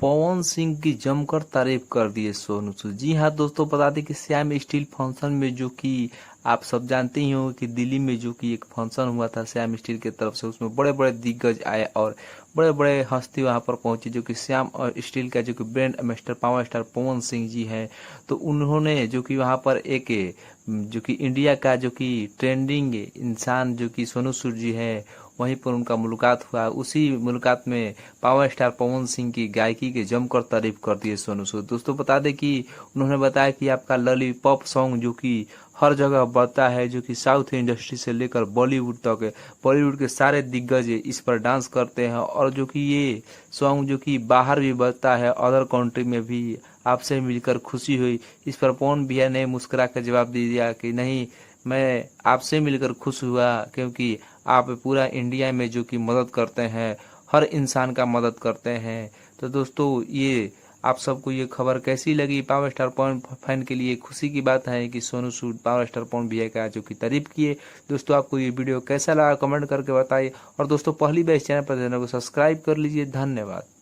पवन सिंह की जमकर तारीफ कर दी है सोनू सूद। जी हाँ दोस्तों, बता दें कि श्याम स्टील फंक्शन में जो कि आप सब जानते ही हो कि दिल्ली में जो कि एक फंक्शन हुआ था श्याम स्टील की तरफ से, उसमें बड़े बड़े दिग्गज आए और बड़े बड़े हस्ती वहां पर पहुंची, जो कि श्याम और स्टील का जो कि brand ambassador power star Pawan Singh ji हैं। तो उन्होंने जो कि वहां पर एक जो कि इंडिया का जो कि ट्रेंडिंग इंसान जो कि सोनू सूद जी है, वहीं पर उनका मुलाकात हुआ। उसी मुलाकात में पावर स्टार पवन सिंह की गायकी के जमकर तारीफ कर दिए सोनू सूद। दोस्तों बता दें कि उन्होंने बताया कि आपका लॉलीपॉप सॉन्ग जो कि हर जगह बजता है, जो कि साउथ इंडस्ट्री से लेकर बॉलीवुड तक, बॉलीवुड के सारे दिग्गज इस पर डांस करते हैं, और जो कि ये सॉन्ग जो कि बाहर भी बजता है, अदर कंट्री में भी। आपसे मिलकर खुशी हुई। इस पर पवन भैया ने मुस्कुरा कर जवाब दे दिया कि नहीं, मैं आपसे मिलकर खुश हुआ क्योंकि आप पूरा इंडिया में जो कि मदद करते हैं, हर इंसान का मदद करते हैं। तो दोस्तों ये आप सबको ये खबर कैसी लगी? पावर स्टार पवन फैन के लिए खुशी की बात है कि सोनू सूद पावर स्टार पवन भैया का जो कि तारीफ किए। दोस्तों आपको ये वीडियो कैसा लगा कमेंट करके बताइए, और दोस्तों पहली बार इस चैनल पर को सब्सक्राइब कर लीजिए। धन्यवाद।